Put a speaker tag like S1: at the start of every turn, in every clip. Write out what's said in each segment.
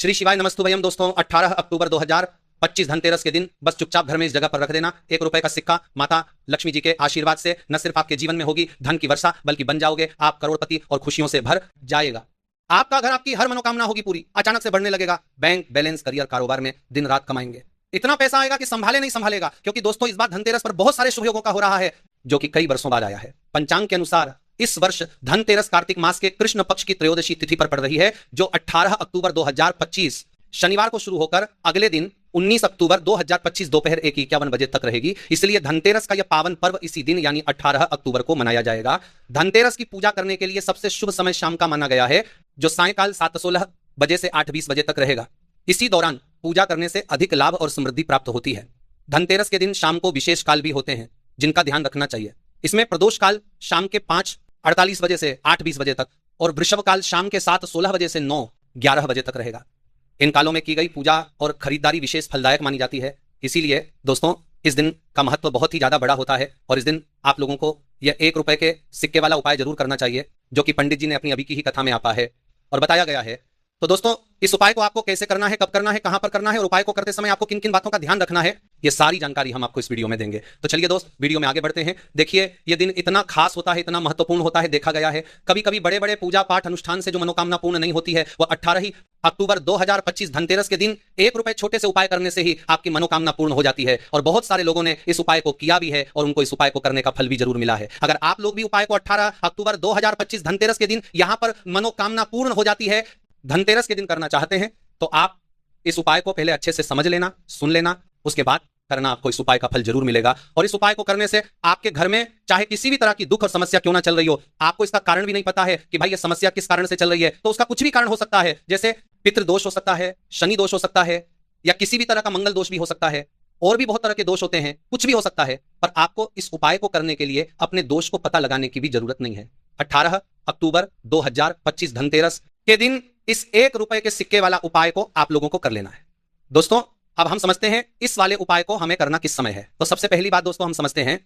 S1: श्री शिवाय नमस्तुभयम। दोस्तों 18 अक्टूबर 2025 धनतेरस के दिन बस चुपचाप घर में इस जगह पर रख देना। 1 रुपए का सिक्का माता लक्ष्मी जी के आशीर्वाद से न सिर्फ आपके जीवन में होगी धन की वर्षा, बल्कि बन जाओगे आप करोड़पति और खुशियों से भर जाएगा। आपका घर आपकी हर मनोकामना होगी पूरी, अचानक से बढ़ने लगेगा। बैंक बैलेंस, करियर, कारोबार में दिन रात कमाएंगे। इतना पैसा आएगा कि संभाले नहीं संभालेगा, क्योंकि दोस्तों इस बार धनतेरस पर बहुत सारे शुभ योगों का हो रहा है, जो कि कई वर्षों बाद आया है। पंचांग के अनुसार इस वर्ष धनतेरस कार्तिक मास के कृष्ण पक्ष की त्रयोदशी तिथि पर पड़ रही है, जो 18 अक्टूबर 2025 शनिवार को शुरू होकर अगले दिन 19 अक्टूबर 2025 दोपहर 1:51 बजे तक रहेगी। इसलिए धनतेरस का यह पावन पर्व इसी दिन यानी 18 अक्टूबर को मनाया जाएगा। धनतेरस की पूजा करने के लिए सबसे शुभ समय शाम का माना गया है, जो सायंकाल 7:16 बजे से 8:20 बजे तक रहेगा। इसी दौरान पूजा करने से अधिक लाभ और समृद्धि प्राप्त होती है। धनतेरस के दिन शाम को विशेष काल भी होते हैं, जिनका ध्यान रखना चाहिए। इसमें प्रदोष काल शाम के 5:48 बजे से 8:20 बजे तक और वृषभ काल शाम के 7:16 बजे से 9:11 बजे तक रहेगा। इन कालों में की गई पूजा और खरीदारी विशेष फलदायक मानी जाती है। इसीलिए दोस्तों इस दिन का महत्व बहुत ही ज्यादा बड़ा होता है और इस दिन आप लोगों को यह 1 रुपए के सिक्के वाला उपाय जरूर करना चाहिए, जो कि पंडित जी ने अपनी अभी की ही कथा में आपा है और बताया गया है। तो दोस्तों इस उपाय को आपको कैसे करना है, कब करना है, कहां पर करना है और उपाय को करते समय आपको किन किन बातों का ध्यान रखना है, ये सारी जानकारी हम आपको इस वीडियो में देंगे। तो चलिए दोस्त वीडियो में आगे बढ़ते हैं। देखिए ये दिन इतना खास होता है, इतना महत्वपूर्ण होता है। देखा गया है कभी कभी बड़े बड़े पूजा पाठ अनुष्ठान से जो मनोकामना पूर्ण नहीं होती है, वह 18 अक्टूबर 2025 धनतेरस के दिन 1 रुपए छोटे से उपाय करने से ही आपकी मनोकामना पूर्ण हो जाती है। और बहुत सारे लोगों ने इस उपाय को किया भी है और उनको इस उपाय को करने का फल भी जरूर मिला है। अगर आप लोग भी उपाय को 18 अक्टूबर 2025 धनतेरस के दिन यहां पर मनोकामना पूर्ण हो जाती है धनतेरस के दिन करना चाहते हैं, तो आप इस उपाय को पहले अच्छे से समझ लेना, सुन लेना, उसके बाद करना। आपको इस उपाय का फल जरूर मिलेगा। और इस उपाय को करने से आपके घर में चाहे किसी भी तरह की दुख और समस्या क्यों ना चल रही हो, आपको इसका कारण भी नहीं पता है कि भाई ये समस्या किस कारण से चल रही है, तो उसका कुछ भी कारण हो सकता है। जैसे पितृदोष हो सकता है, शनि दोष हो सकता है, या किसी भी तरह का मंगल दोष भी हो सकता है, और भी बहुत तरह के दोष होते हैं, कुछ भी हो सकता है। पर आपको इस उपाय को करने के लिए अपने दोष को पता लगाने की भी जरूरत नहीं है। 18 अक्टूबर 2025 धनतेरस के दिन इस 1 रुपए के सिक्के वाला उपाय को आप लोगों को कर लेना है। दोस्तों अब हम समझते हैं इस वाले उपाय को हमें करना किस समय है। तो सबसे पहली बात दोस्तों हम समझते हैं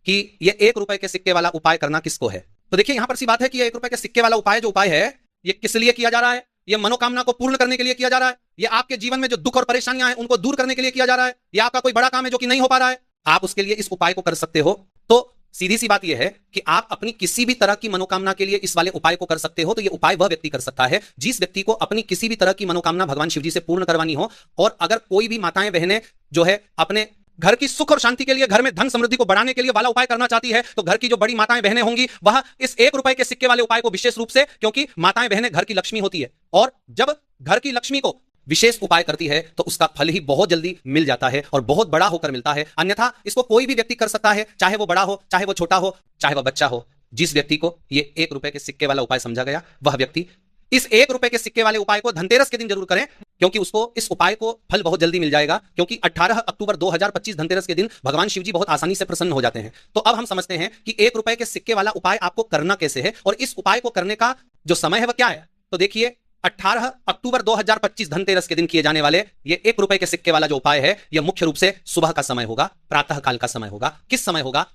S1: कि ये 1 रुपए के सिक्के वाला उपाय करना किसको है। तो देखिए यहां पर सी बात है कि ये 1 रुपए के सिक्के वाला उपाय जो उपाय है, ये किस लिए किया जा रहा है। ये मनोकामना को पूर्ण करने के लिए किया जा रहा है। ये आपके जीवन में जो दुख और परेशानियां हैं उनको दूर करने के लिए किया जा रहा है। ये आपका कोई बड़ा काम है जो कि नहीं हो पा रहा है, आप उसके लिए इस उपाय को कर सकते हो। तो सीधी सी बात यह है कि आप अपनी किसी भी तरह की मनोकामना के लिए इस वाले उपाय को कर सकते हो। तो यह उपाय वह व्यक्ति कर सकता है जिस व्यक्ति को अपनी किसी भी तरह की मनोकामना भगवान शिव जी से पूर्ण करवानी हो। और अगर कोई भी माताएं बहनें जो है अपने घर की सुख और शांति के लिए, घर में धन समृद्धि को बढ़ाने के लिए वाला उपाय करना चाहती है, तो घर की जो बड़ी माताएं बहनें होंगी वह इस 1 रुपए के सिक्के वाले उपाय को विशेष रूप से, क्योंकि माताएं बहनें घर की लक्ष्मी होती है, और जब घर की लक्ष्मी को विशेष उपाय करती है तो उसका फल ही बहुत जल्दी मिल जाता है और बहुत बड़ा होकर मिलता है। अन्यथा इसको कोई भी व्यक्ति कर सकता है, चाहे वो बड़ा हो, चाहे वो छोटा हो, चाहे वह बच्चा हो। जिस व्यक्ति को ये 1 रुपए के सिक्के वाला उपाय समझा गया, वह व्यक्ति इस 1 रुपए के सिक्के वाले उपाय को धनतेरस के दिन जरूर करें, क्योंकि उसको इस उपाय को फल बहुत जल्दी मिल जाएगा। क्योंकि 18 अक्टूबर 2025 धनतेरस के दिन भगवान शिव जी बहुत आसानी से प्रसन्न हो जाते हैं। तो अब हम समझते हैं कि 1 रुपए के सिक्के वाला उपाय आपको करना कैसे है और इस उपाय को करने का जो समय है वह क्या है। तो देखिए 18 अक्टूबर 2025 धनतेरस के दिन किए जाने वाले ये 1 रुपए के सिक्के वाला जो उपाय है, यह मुख्य रूप से सुबह का समय होगा, प्रातः काल का समय होगा। किस समय होगा,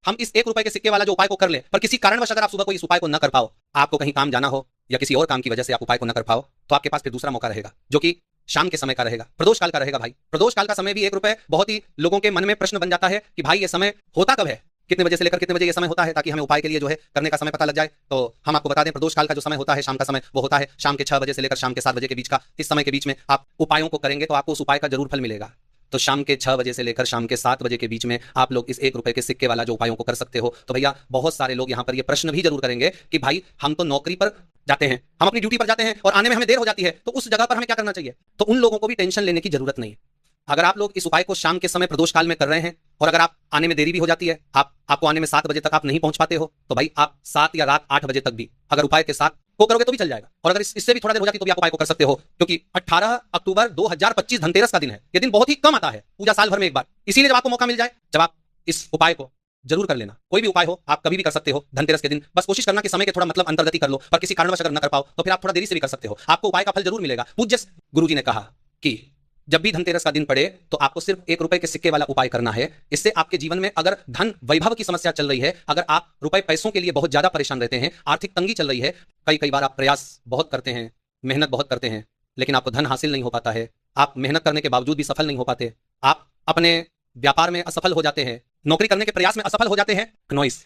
S1: हम इस 1 रुपए के सिक्के वाला जो उपाय को कर ले, पर किसी कारणवश अगर आप सुबह को इस उपाय को न कर पाओ, आपको कहीं काम जाना हो या किसी और काम की वजह से आप उपाय को न कर पाओ, तो आपके पास फिर दूसरा मौका रहेगा, जो कि शाम के समय का रहेगा, प्रदोष काल का रहेगा। भाई प्रदोष काल का समय भी 1 रुपए, बहुत ही लोगों के मन में प्रश्न बन जाता है कि भाई ये समय होता कब है, कितने बजे से लेकर कितने बजे ये समय होता है, ताकि हमें उपाय के लिए जो है करने का समय पता लग जाए। तो हम आपको बता दें प्रदोष काल का जो समय होता है, शाम का समय, वो होता है शाम के 6 बजे से लेकर शाम के 7 बजे के बीच का। इस समय के बीच में आप उपायों को करेंगे तो आपको उस उपाय का जरूर फल मिलेगा। तो शाम के 6 बजे से लेकर शाम के 7 बजे के बीच में आप लोग इस 1 रुपए के सिक्के वाला जो उपायों को कर सकते हो। तो भैया बहुत सारे लोग यहाँ पर ये प्रश्न भी जरूर करेंगे कि भाई हम तो नौकरी पर जाते हैं, हम अपनी ड्यूटी पर जाते हैं और आने में हमें देर हो जाती है, तो उस जगह पर हमें क्या करना चाहिए। तो उन लोगों को भी टेंशन लेने की जरूरत नहीं है। अगर आप लोग इस उपाय को शाम के समय प्रदोष काल में कर रहे हैं और अगर आप आने में देरी भी हो जाती है, आपको आने में 7 बजे तक आप नहीं पहुंच पाते हो, तो भाई आप 7 या रात 8 बजे तक भी अगर उपाय के साथ को करोगे तो भी चल जाएगा। और अगर इससे भी थोड़ा देर हो जाती तो भी आप उपाय को कर सकते हो, क्योंकि 18 अक्टूबर 2025 धनतेरस का दिन है। ये दिन बहुत ही कम आता है, पूजा साल भर में एक बार। इसीलिए जब आपको मौका मिल जाए, जब आप इस उपाय को जरूर कर लेना। कोई भी उपाय हो आप कभी भी कर सकते हो धनतेरस के दिन। बस कोशिश करना कि समय के थोड़ा मतलब अंतर्गति कर लो, पर किसी कारणवश अगर न कर पाओ तो फिर आप थोड़ा देरी से भी कर सकते हो, आपको उपाय का फल जरूर मिलेगा। पूज्य गुरुजी ने कहा कि जब भी धनतेरस का दिन पड़े तो आपको सिर्फ 1 रुपए के सिक्के वाला उपाय करना है। इससे आपके जीवन में अगर धन वैभव की समस्या चल रही है, अगर आप रुपए पैसों के लिए बहुत ज्यादा परेशान रहते हैं, आर्थिक तंगी चल रही है, कई बार आप प्रयास बहुत करते हैं, मेहनत बहुत करते हैं, लेकिन आपको धन हासिल नहीं हो पाता है। आप मेहनत करने के बावजूद भी सफल नहीं हो पाते। आप अपने व्यापार में असफल हो जाते हैं, नौकरी करने के प्रयास में असफल हो जाते हैं। नॉइस,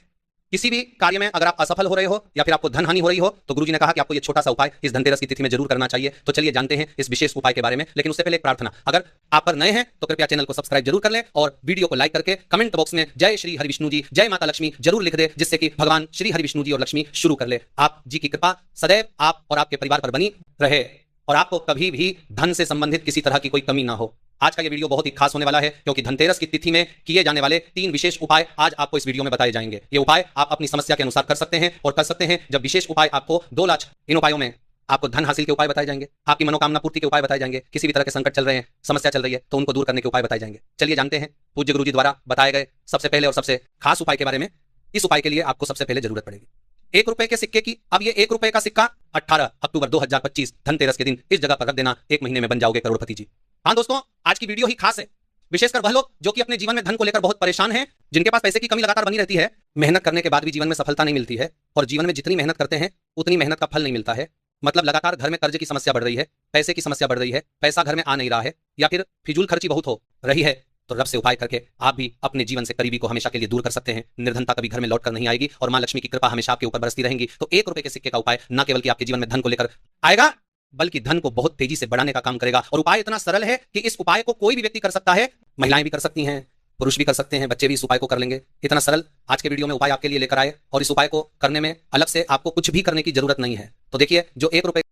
S1: किसी भी कार्य में अगर आप असफल हो रहे हो या फिर आपको धन हानि हो रही हो तो गुरुजी ने कहा कि आपको ये छोटा सा उपाय इस धनतेरस की तिथि में जरूर करना चाहिए। तो चलिए जानते हैं इस विशेष उपाय के बारे में। लेकिन उससे पहले एक प्रार्थना, अगर आप पर नए हैं तो कृपया चैनल को सब्सक्राइब जरूर कर लें और वीडियो को लाइक करके कमेंट बॉक्स में जय श्री हरि विष्णु जी, जय माता लक्ष्मी जरूर लिख दे, जिससे कि भगवान श्री हरि विष्णु जी और लक्ष्मी शुरू कर ले। आप जी की कृपा सदैव आप और आपके परिवार पर बनी रहे और आपको कभी भी धन से संबंधित किसी तरह की कोई कमी ना हो। आज का ये वीडियो बहुत ही खास होने वाला है क्योंकि धनतेरस की तिथि में किए जाने वाले 3 विशेष उपाय आज आपको इस वीडियो में बताए जाएंगे। ये उपाय आप अपनी समस्या के अनुसार कर सकते हैं और कर सकते हैं जब विशेष उपाय आपको 2 लाख, इन उपायों में आपको धन हासिल के उपाय बताए जाएंगे, आपकी मनोकामना पूर्ति के उपाय बताए जाएंगे, किसी भी तरह के संकट चल रहे हैं, समस्या चल रही है तो उनको दूर करने के उपाय बताए जाएंगे। चलिए जानते हैं पूज्य गुरुजी द्वारा बताए गए सबसे पहले और सबसे खास उपाय के बारे में। इस उपाय के लिए आपको सबसे पहले जरूरत पड़ेगी 1 रुपए के सिक्के की। अब ये 1 रुपए का सिक्का 18 अक्टूबर 2025 धनतेरस के दिन इस जगह पर रख देना। 1 महीने में बन जाओगे करोड़पति जी। हाँ दोस्तों, आज की वीडियो ही खास है, विशेषकर वह लोग जो कि अपने जीवन में धन को लेकर बहुत परेशान हैं, जिनके पास पैसे की कमी लगातार बनी रहती है, मेहनत करने के बाद भी जीवन में सफलता नहीं मिलती है और जीवन में जितनी मेहनत करते हैं उतनी मेहनत का फल नहीं मिलता है। मतलब लगातार घर में कर्ज की समस्या बढ़ रही है, पैसे की समस्या बढ़ रही है, पैसा घर में आ नहीं रहा है या फिर फिजूल खर्ची बहुत हो रही है। तो रब से उपाय करके आप भी अपने जीवन से करीबी को हमेशा के लिए दूर कर सकते हैं। निर्धनता कभी घर में लौट कर नहीं आएगी और मां लक्ष्मी की कृपा हमेशा आपके ऊपर बरसती रहेगी। तो 1 रुपए के सिक्के का उपाय न केवल कि आपके जीवन में धन को लेकर आएगा बल्कि धन को बहुत तेजी से बढ़ाने का काम करेगा। और उपाय इतना सरल है कि इस उपाय को कोई भी व्यक्ति कर सकता है, महिलाएं भी कर सकती हैं, पुरुष भी कर सकते हैं, बच्चे भी इस उपाय को कर लेंगे। इतना सरल आज के वीडियो में उपाय आपके लिए लेकर आए और इस उपाय को करने में अलग से आपको कुछ भी करने की जरूरत नहीं है। तो देखिए, जो 1 रुपए